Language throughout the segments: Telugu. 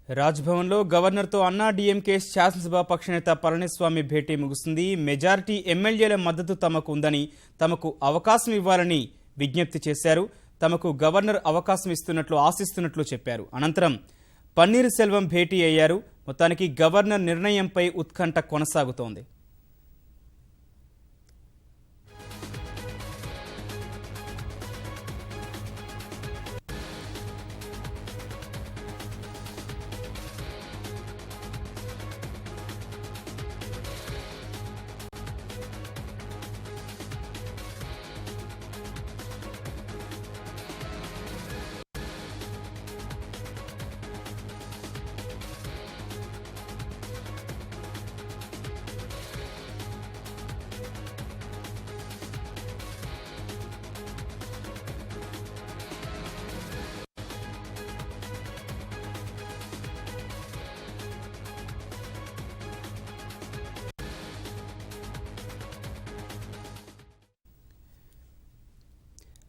రాజ్భవన్లో గవర్నర్తో అన్నా డీఎంకే శాసనసభ పక్షనేత పళనిస్వామి భేటీ ముగుస్తుంది. మెజారిటీ ఎమ్మెల్యేల మద్దతు తమకు ఉందని, తమకు అవకాశం ఇవ్వాలని విజ్ఞప్తి చేశారు. తమకు గవర్నర్ అవకాశం ఇస్తున్నట్లు ఆశిస్తున్నట్లు చెప్పారు. అనంతరం పన్నీర్ సెల్వం భేటీ అయ్యారు. మొత్తానికి గవర్నర్ నిర్ణయంపై ఉత్కంఠ కొనసాగుతోంది.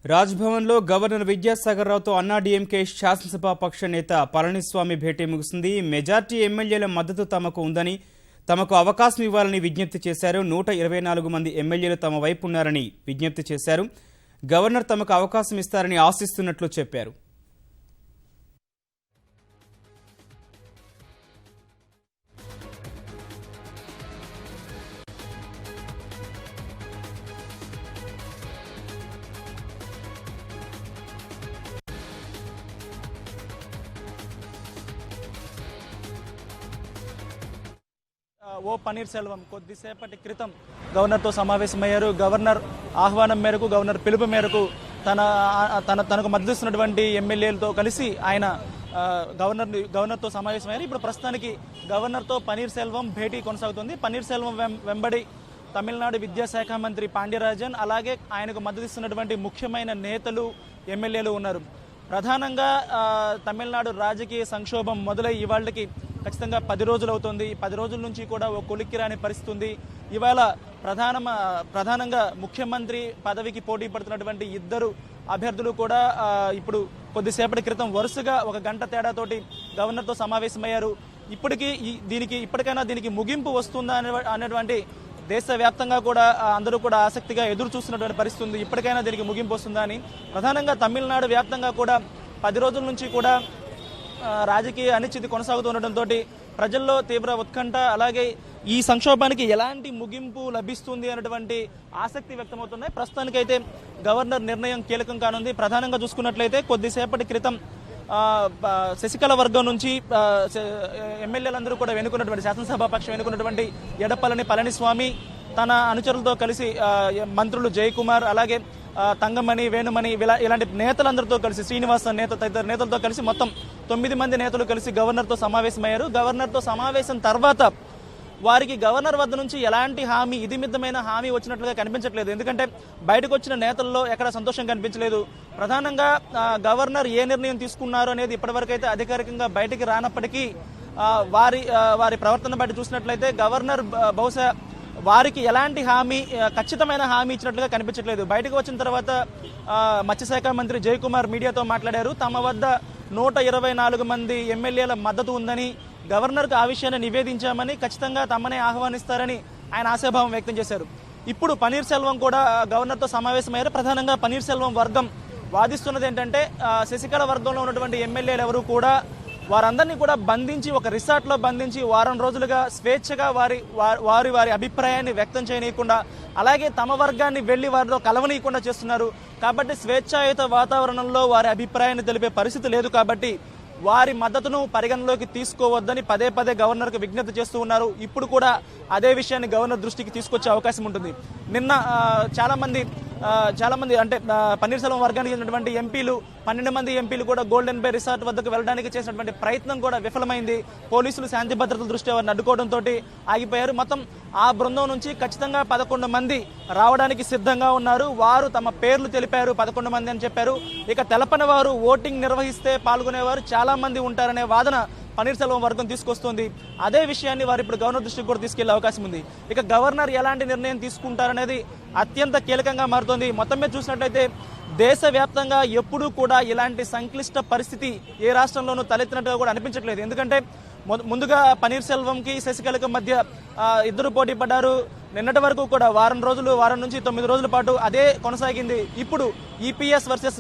రాజ్భవన్లో గవర్నర్ విద్యాసాగర్ రావుతో అన్నా డీఎంకే శాసనసభ పక్ష నేత పళనిస్వామి భేటీ ముగిసింది. మెజార్టీ ఎమ్మెల్యేల మద్దతు తమకు ఉందని, తమకు అవకాశం ఇవ్వాలని విజ్ఞప్తి చేశారు. 124 మంది ఎమ్మెల్యేలు తమ వైపు ఉన్నారని విజ్ఞప్తి చేశారు. గవర్నర్ తమకు అవకాశం ఇస్తారని ఆశిస్తున్నట్లు చెప్పారు. ఓ పన్నీర్ సెల్వం కొద్దిసేపటి క్రితం గవర్నర్తో సమావేశమయ్యారు. గవర్నర్ ఆహ్వానం మేరకు, గవర్నర్ పిలుపు మేరకు తనకు మద్దతిస్తున్నటువంటి ఎమ్మెల్యేలతో కలిసి ఆయన గవర్నర్తో సమావేశమయ్యారు. ఇప్పుడు ప్రస్తుతానికి గవర్నర్తో పన్నీర్ సెల్వం భేటీ కొనసాగుతుంది. పన్నీర్ సెల్వం వెంబడి తమిళనాడు విద్యాశాఖ మంత్రి పాండ్యరాజన్, అలాగే ఆయనకు మద్దతిస్తున్నటువంటి ముఖ్యమైన నేతలు, ఎమ్మెల్యేలు ఉన్నారు. ప్రధానంగా తమిళనాడు రాజకీయ సంక్షోభం మొదలై ఇవాళకి ఖచ్చితంగా 10 రోజులు అవుతుంది. 10 రోజుల నుంచి కూడా ఓ కొలిక్కిరాని పరిస్థితి ఉంది. ఇవాళ ప్రధానంగా ముఖ్యమంత్రి పదవికి పోటీ పడుతున్నటువంటి ఇద్దరు అభ్యర్థులు కూడా ఇప్పుడు కొద్దిసేపటి క్రితం వరుసగా 1 గంట తేడాతోటి గవర్నర్తో సమావేశమయ్యారు. ఇప్పటికైనా దీనికి ముగింపు వస్తుందా అనేటువంటి దేశవ్యాప్తంగా కూడా అందరూ కూడా ఆసక్తిగా ఎదురు చూస్తున్నటువంటి పరిస్థితి ఉంది. ఇప్పటికైనా దీనికి ముగింపు వస్తుందా అని. ప్రధానంగా తమిళనాడు వ్యాప్తంగా కూడా 10 రోజుల నుంచి కూడా రాజకీయ అనిశ్చితి కొనసాగుతుండటంతో ప్రజల్లో తీవ్ర ఉత్కంఠ, అలాగే ఈ సంక్షోభానికి ఎలాంటి ముగింపు లభిస్తుంది అనేటువంటి ఆసక్తి వ్యక్తమవుతున్నాయి. ప్రస్తుతానికైతే గవర్నర్ నిర్ణయం కీలకం కానుంది. ప్రధానంగా చూసుకున్నట్లయితే కొద్దిసేపటి క్రితం శశికళ వర్గం నుంచి ఎమ్మెల్యేలందరూ కూడా వెనుకున్నటువంటి, శాసనసభ పక్షం వెనుకున్నటువంటి ఎడపల్లి పళనిస్వామి తన అనుచరులతో కలిసి మంత్రులు జయకుమార్, అలాగే తంగమణి, వేణుమణి, ఇలాంటి నేతలందరితో కలిసి, శ్రీనివాస నేత తదితర నేతలతో కలిసి మొత్తం 9 మంది నేతలు కలిసి గవర్నర్తో సమావేశమయ్యారు. గవర్నర్తో సమావేశం తర్వాత వారికి గవర్నర్ వద్ద నుంచి ఎలాంటి హామీ, ఇదిమిద్దమైన హామీ వచ్చినట్లుగా కనిపించట్లేదు. ఎందుకంటే బయటకు వచ్చిన నేతల్లో ఎక్కడ సంతోషం కనిపించలేదు. ప్రధానంగా గవర్నర్ ఏ నిర్ణయం తీసుకున్నారు అనేది ఇప్పటివరకు అయితే అధికారికంగా బయటికి రానప్పటికీ వారి ప్రవర్తన బట్టి చూసినట్లయితే గవర్నర్ బహుశా వారికి ఎలాంటి హామీ, ఖచ్చితమైన హామీ ఇచ్చినట్లుగా కనిపించట్లేదు. బయటకు వచ్చిన తర్వాత మత్స్యశాఖ మంత్రి జయకుమార్ మీడియాతో మాట్లాడారు. తమ వద్ద 124 మంది ఎమ్మెల్యేల మద్దతు ఉందని, గవర్నర్కు ఆ విషయాన్ని నివేదించామని, ఖచ్చితంగా తమనే ఆహ్వానిస్తారని ఆయన ఆశాభావం వ్యక్తం చేశారు. ఇప్పుడు పన్నీర్ సెల్వం కూడా గవర్నర్తో సమావేశమయ్యారు. ప్రధానంగా పన్నీర్ సెల్వం వర్గం వాదిస్తున్నది ఏంటంటే శశికళ వర్గంలో ఉన్నటువంటి ఎమ్మెల్యేలు ఎవరు కూడా వారందరినీ కూడా బంధించి, ఒక రిసార్ట్లో బంధించి వారం రోజులుగా స్వేచ్ఛగా వారి అభిప్రాయాన్ని వ్యక్తం చేయనీయకుండా, అలాగే తమ వర్గాన్ని వెళ్లి వారితో కలవనీయకుండా చేస్తున్నారు. కాబట్టి స్వేచ్ఛాయుత వాతావరణంలో వారి అభిప్రాయాన్ని తెలిపే పరిస్థితి లేదు. కాబట్టి వారి మద్దతును పరిగణలోకి తీసుకోవద్దని పదే పదే గవర్నర్కు విజ్ఞప్తి చేస్తూ ఉన్నారు. ఇప్పుడు కూడా అదే విషయాన్ని గవర్నర్ దృష్టికి తీసుకొచ్చే అవకాశం ఉంటుంది. నిన్న చాలా మంది అంటే పన్నీర్ సెల్వం వర్గానికి చెందినటువంటి ఎంపీలు, 12 మంది ఎంపీలు కూడా గోల్డెన్ బే రిసార్ట్ వద్దకు వెళ్ళడానికి చేసినటువంటి ప్రయత్నం కూడా విఫలమైంది. పోలీసులు శాంతి భద్రతల దృష్ట్యా వారిని అడ్డుకోవడంతో ఆగిపోయారు. మొత్తం ఆ బృందం నుంచి ఖచ్చితంగా 11 మంది రావడానికి సిద్ధంగా ఉన్నారు. వారు తమ పేర్లు తెలిపారు, 11 మంది అని చెప్పారు. ఇక తెలపని వారు, ఓటింగ్ నిర్వహిస్తే పాల్గొనేవారు చాలా మంది ఉంటారనే వాదన పన్నీర్ సెల్వం వర్గం తీసుకొస్తుంది. అదే విషయాన్ని వారు ఇప్పుడు గవర్నర్ దృష్టికి కూడా తీసుకెళ్లే అవకాశం ఉంది. ఇక గవర్నర్ ఎలాంటి నిర్ణయం తీసుకుంటారనేది అత్యంత కీలకంగా మారుతోంది. మొత్తం మీద చూసినట్లయితే దేశవ్యాప్తంగా ఎప్పుడూ కూడా ఇలాంటి సంక్లిష్ట పరిస్థితి ఏ రాష్ట్రంలోనూ తలెత్తినట్టుగా కూడా అనిపించట్లేదు. ఎందుకంటే ముందుగా పన్నీర్ సెల్వంకి శశికళకు మధ్య ఇద్దరు పోటీ పడ్డారు. నిన్నటి వరకు కూడా వారం నుంచి 9 రోజుల పాటు అదే కొనసాగింది. ఇప్పుడు ఈపీఎస్ వర్సెస్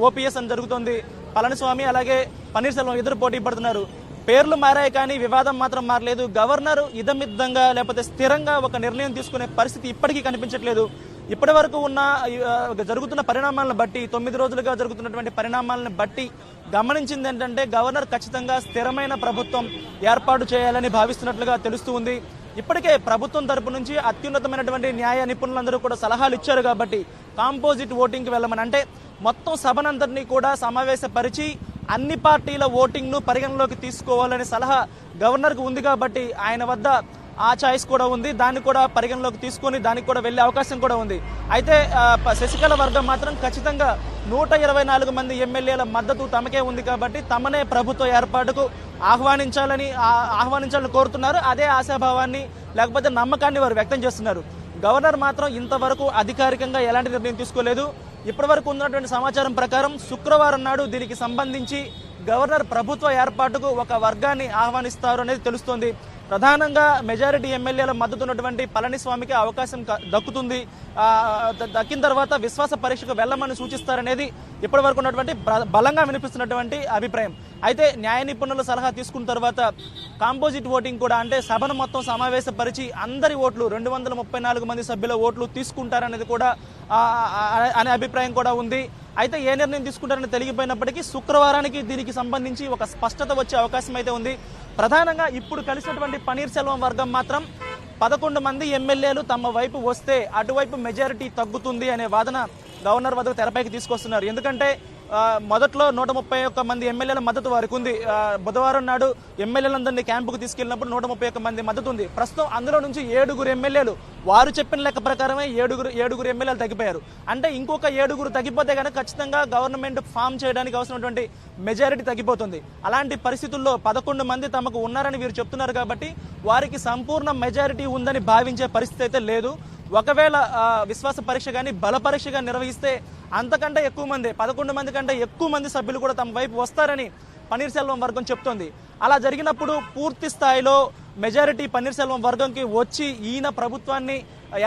ఓపీఎస్ అని జరుగుతోంది. పళనిస్వామి అలాగే పన్నీర్ సెల్వం ఇద్దరు పోటీ పడుతున్నారు. పేర్లు మారాయి కానీ వివాదం మాత్రం మారలేదు. గవర్నర్ ఇదమిద్దంగా లేకపోతే స్థిరంగా ఒక నిర్ణయం తీసుకునే పరిస్థితి ఇప్పటికీ కనిపించట్లేదు. ఇప్పటి వరకు ఉన్న జరుగుతున్న పరిణామాలను బట్టి 9 రోజులుగా జరుగుతున్నటువంటి పరిణామాలను బట్టి గమనించింది ఏంటంటే గవర్నర్ ఖచ్చితంగా స్థిరమైన ప్రభుత్వం ఏర్పాటు చేయాలని భావిస్తున్నట్లుగా తెలుస్తూ ఉంది. ఇప్పటికే ప్రభుత్వం తరపు నుంచి అత్యున్నతమైనటువంటి న్యాయ నిపుణులందరూ కూడా సలహాలు ఇచ్చారు కాబట్టి కాంపోజిట్ ఓటింగ్కి వెళ్ళమని, అంటే మొత్తం సభనందరినీ కూడా సమావేశపరిచి అన్ని పార్టీల ఓటింగ్ను పరిగణలోకి తీసుకోవాలనే సలహా గవర్నర్కు ఉంది కాబట్టి ఆయన వద్ద ఆ చాయిస్ కూడా ఉంది. దాన్ని కూడా పరిగణలోకి తీసుకొని దానికి కూడా వెళ్లే అవకాశం కూడా ఉంది. అయితే శశికళ వర్గం మాత్రం ఖచ్చితంగా 124 మంది ఎమ్మెల్యేల మద్దతు తమకే ఉంది కాబట్టి తమనే ప్రభుత్వ ఏర్పాటుకు ఆహ్వానించాలని కోరుతున్నారు. అదే ఆశాభావాన్ని లేకపోతే నమ్మకాన్ని వారు వ్యక్తం చేస్తున్నారు. గవర్నర్ మాత్రం ఇంతవరకు అధికారికంగా ఎలాంటి నిర్ణయం తీసుకోలేదు. ఇప్పటి వరకు ఉన్నటువంటి సమాచారం ప్రకారం శుక్రవారం నాడు దీనికి సంబంధించి గవర్నర్ ప్రభుత్వ ఏర్పాటుకు ఒక వర్గాన్ని ఆహ్వానిస్తారు అనేది తెలుస్తోంది. ప్రధానంగా మెజారిటీ ఎమ్మెల్యేల మద్దతు ఉన్నటువంటి పళనిస్వామికి అవకాశం దక్కుతుంది. దక్కిన తర్వాత విశ్వాస పరీక్షకు వెళ్లమని సూచిస్తారనేది ఇప్పటి వరకు ఉన్నటువంటి బలంగా వినిపిస్తున్నటువంటి అభిప్రాయం. అయితే న్యాయ నిపుణుల సలహా తీసుకున్న తర్వాత కాంపోజిట్ ఓటింగ్ కూడా, అంటే సభను మొత్తం సమావేశపరిచి అందరి ఓట్లు 234 మంది సభ్యుల ఓట్లు తీసుకుంటారనేది కూడా అనే అభిప్రాయం కూడా ఉంది. అయితే ఏ నిర్ణయం తీసుకుంటారని తెలియపోయినప్పటికీ శుక్రవారానికి దీనికి సంబంధించి ఒక స్పష్టత వచ్చే అవకాశం అయితే ఉంది. ప్రధానంగా ఇప్పుడు కలిసినటువంటి పన్నీర్ సెల్వం వర్గం మాత్రం 11 మంది ఎమ్మెల్యేలు తమ వైపు వస్తే అటువైపు మెజారిటీ తగ్గుతుంది అనే వాదన గవర్నర్ వద్దకు తెరపైకి తీసుకొస్తున్నారు. ఎందుకంటే మొదట్లో 131 మంది ఎమ్మెల్యేల మద్దతు వారికి ఉంది. బుధవారం నాడు ఎమ్మెల్యేలందరినీ క్యాంపుకు తీసుకెళ్లినప్పుడు 131 మంది మద్దతు ఉంది. ప్రస్తుతం అందులో నుంచి 7 ఎమ్మెల్యేలు వారు చెప్పిన లెక్క ప్రకారమే 7 ఎమ్మెల్యేలు తగ్గిపోయారు. అంటే ఇంకొక 7 తగ్గిపోతే కనుక ఖచ్చితంగా గవర్నమెంట్ ఫామ్ చేయడానికి అవసరమైనటువంటి మెజారిటీ తగ్గిపోతుంది. అలాంటి పరిస్థితుల్లో 11 మంది తమకు ఉన్నారని వీరు చెప్తున్నారు కాబట్టి వారికి సంపూర్ణ మెజారిటీ ఉందని భావించే పరిస్థితి అయితే లేదు. ఒకవేళ విశ్వాస పరీక్ష కానీ బల పరీక్షగా నిర్వహిస్తే అంతకంటే ఎక్కువ మంది 11 మంది కంటే ఎక్కువ మంది సభ్యులు కూడా తమ వైపు వస్తారని పన్నీర్ సెల్వం వర్గం చెప్తోంది. అలా జరిగినప్పుడు పూర్తి స్థాయిలో మెజారిటీ పన్నీర్ సెల్వం వర్గంకి వచ్చి ఈయన ప్రభుత్వాన్ని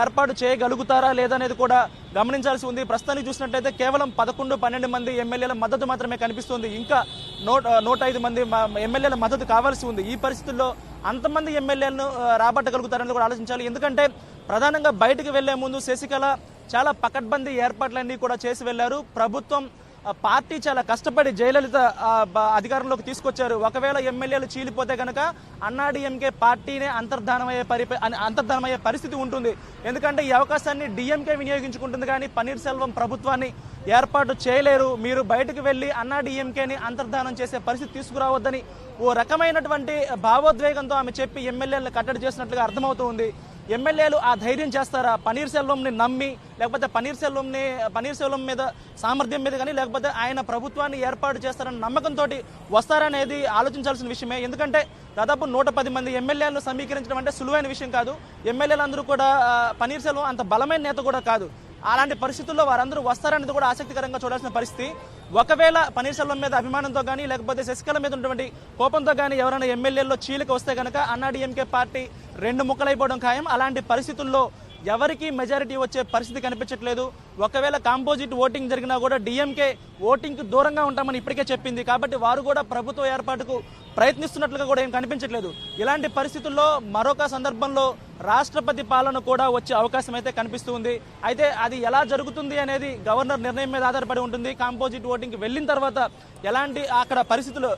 ఏర్పాటు చేయగలుగుతారా లేదనేది కూడా గమనించాల్సి ఉంది. ప్రస్తుతానికి చూసినట్లయితే కేవలం 11-12 మంది ఎమ్మెల్యేల మద్దతు మాత్రమే కనిపిస్తుంది. ఇంకా 105 మంది ఎమ్మెల్యేల మద్దతు కావాల్సి ఉంది. ఈ పరిస్థితుల్లో అంతమంది ఎమ్మెల్యేలను రాబట్టగలుగుతారని కూడా ఆలోచించాలి. ఎందుకంటే ప్రధానంగా బయటకు వెళ్లే ముందు శశికళ చాలా పకడ్బందీ ఏర్పాట్లన్నీ కూడా చేసి వెళ్లారు. ప్రభుత్వం పార్టీ చాలా కష్టపడి జయలలిత అధికారంలోకి తీసుకొచ్చారు. ఒకవేళ ఎమ్మెల్యేలు చీలిపోతే కనుక అన్నాడీఎంకే పార్టీనే అంతర్ధానమయ్యే పరిస్థితి ఉంటుంది. ఎందుకంటే ఈ అవకాశాన్ని డిఎంకే వినియోగించుకుంటుంది కానీ పన్నీర్ సెల్వం ప్రభుత్వాన్ని ఏర్పాటు చేయలేరు. మీరు బయటకు వెళ్లి అన్నాడీఎంకేని అంతర్ధానం చేసే పరిస్థితి తీసుకురావద్దని ఓ రకమైనటువంటి భావోద్వేగంతో ఆమె చెప్పి ఎమ్మెల్యేలను కట్టడి చేసినట్లుగా అర్థమవుతుంది. ఎమ్మెల్యేలు ఆ ధైర్యం చేస్తారా? పన్నీర్ సెల్వంని నమ్మి లేకపోతే పన్నీర్ సెల్వం మీద సామర్థ్యం మీద కానీ లేకపోతే ఆయన ప్రభుత్వాన్ని ఏర్పాటు చేస్తారన్న నమ్మకంతో వస్తారనేది ఆలోచించాల్సిన విషయమే. ఎందుకంటే దాదాపు 110 మంది ఎమ్మెల్యేలను సమీకరించడం అంటే సులువైన విషయం కాదు. ఎమ్మెల్యేలందరూ కూడా పన్నీర్ సెల్వం అంత బలమైన నేత కూడా కాదు. అలాంటి పరిస్థితుల్లో వారందరూ వస్తారనేది కూడా ఆసక్తికరంగా చూడాల్సిన పరిస్థితి. ఒకవేళ పన్నీర్ సెల్వం మీద అభిమానంతో కానీ లేకపోతే శశికళ మీద ఉన్నటువంటి కోపంతో కానీ ఎవరైనా ఎమ్మెల్యేల్లో చీలిక వస్తే కనుక అన్నాడీఎంకే పార్టీ 2 ముక్కలైపోవడం ఖాయం. అలాంటి పరిస్థితుల్లో ఎవరికి మెజారిటీ వచ్చే పరిస్థితి కనిపించట్లేదు. ఒకవేళ కాంపోజిట్ ఓటింగ్ జరిగినా కూడా డిఎంకే ఓటింగ్కి దూరంగా ఉంటామని ఇప్పటికే చెప్పింది కాబట్టి వారు కూడా ప్రభుత్వ ఏర్పాటుకు ప్రయత్నిస్తున్నట్లుగా కూడా ఏం కనిపించట్లేదు. ఇలాంటి పరిస్థితుల్లో మరొక సందర్భంలో రాష్ట్రపతి పాలన కూడా వచ్చే అవకాశం అయితే కనిపిస్తుంది. అయితే అది ఎలా జరుగుతుంది అనేది గవర్నర్ నిర్ణయం మీద ఆధారపడి ఉంటుంది. కాంపోజిట్ ఓటింగ్కి వెళ్ళిన తర్వాత ఎలాంటి అక్కడ పరిస్థితులు